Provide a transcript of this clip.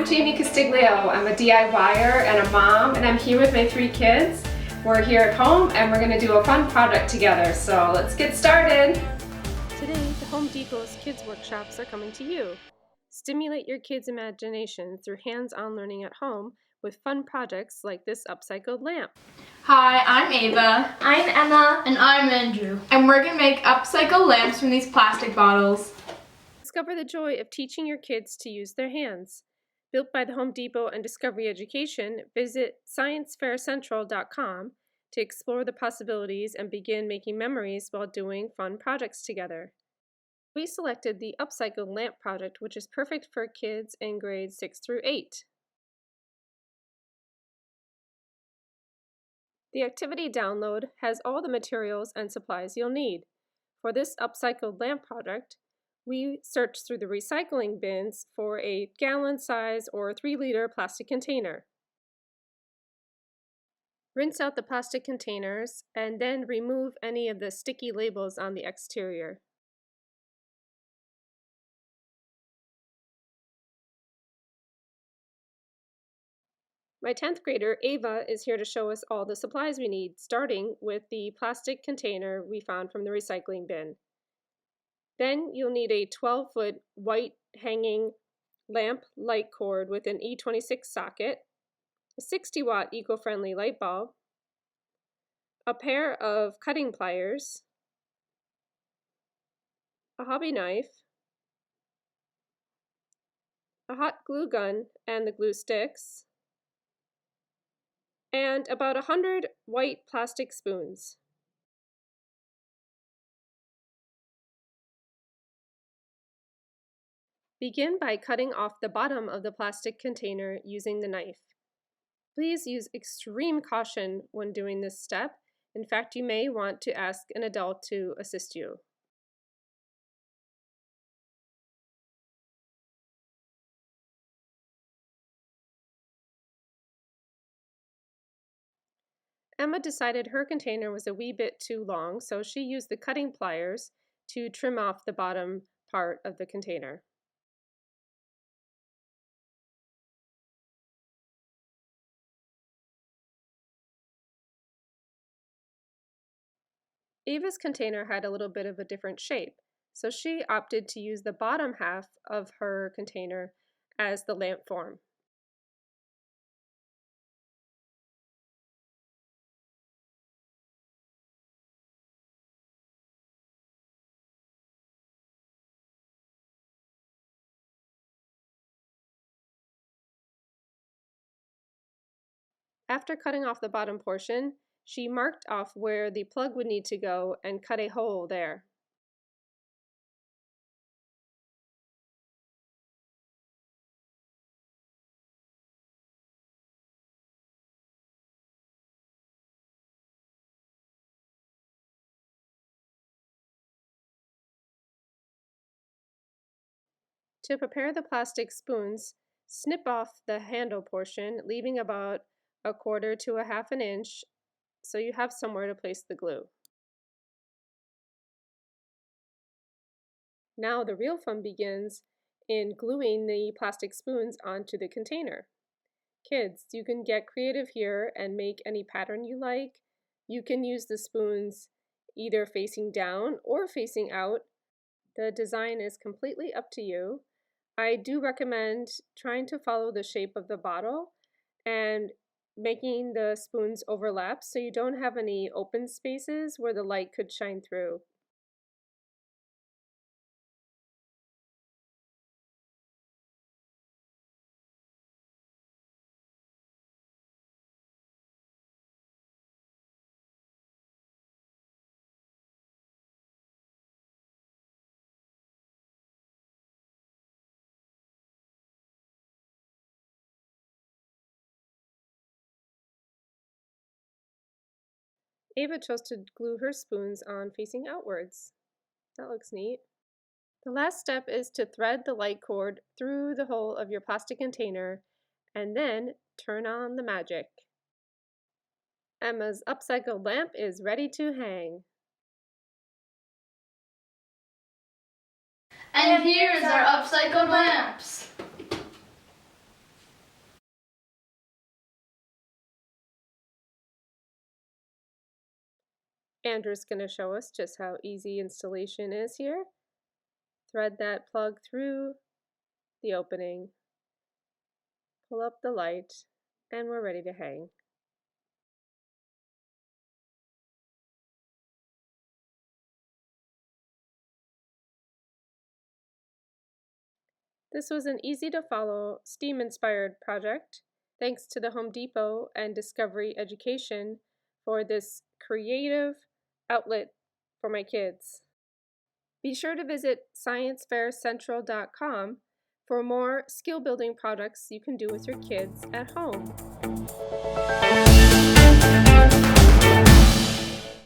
I'm Jaime Costiglio. I'm a DIYer and a mom, and I'm here with my 3 kids. We're here at home and we're going to do a fun project together, so let's get started. Today, the Home Depot's Kids Workshops are coming to you. Stimulate your kids' imagination through hands-on learning at home with fun projects like this upcycled lamp. Hi, I'm Ava. I'm Emma. And I'm Andrew. And we're going to make upcycled lamps from these plastic bottles. Discover the joy of teaching your kids to use their hands. Built by the Home Depot and Discovery Education, visit sciencefaircentral.com to explore the possibilities and begin making memories while doing fun projects together. We selected the Upcycled Lamp project, which is perfect for kids in grades 6 through 8. The activity download has all the materials and supplies you'll need. For this Upcycled Lamp project, we searched through the recycling bins for a gallon size or 3-liter plastic container. Rinse out the plastic containers and then remove any of the sticky labels on the exterior. My 10th grader, Ava, is here to show us all the supplies we need, starting with the plastic container we found from the recycling bin. Then you'll need a 12-foot white hanging lamp light cord with an E26 socket, a 60-watt eco-friendly light bulb, a pair of cutting pliers, a hobby knife, a hot glue gun and the glue sticks, and about 100 white plastic spoons. Begin by cutting off the bottom of the plastic container using the knife. Please use extreme caution when doing this step. In fact, you may want to ask an adult to assist you. Emma decided her container was a wee bit too long, so she used the cutting pliers to trim off the bottom part of the container. Ava's container had a little bit of a different shape, so she opted to use the bottom half of her container as the lamp form. After cutting off the bottom portion, she marked off where the plug would need to go and cut a hole there. To prepare the plastic spoons, snip off the handle portion, leaving about 1/4 to 1/2 inch so you have somewhere to place the glue. Now the real fun begins in gluing the plastic spoons onto the container. Kids, you can get creative here and make any pattern you like. You can use the spoons either facing down or facing out. The design is completely up to you. I do recommend trying to follow the shape of the bottle and making the spoons overlap so you don't have any open spaces where the light could shine through. Ava chose to glue her spoons on facing outwards. That looks neat. The last step is to thread the light cord through the hole of your plastic container and then turn on the magic. Emma's upcycled lamp is ready to hang. And here's our upcycled lamps. Andrew's going to show us just how easy installation is here. Thread that plug through the opening, pull up the light, and we're ready to hang. This was an easy to follow, STEAM-inspired project. Thanks to the Home Depot and Discovery Education for this creative outlet for my kids. Be sure to visit sciencefaircentral.com for more skill-building projects you can do with your kids at home.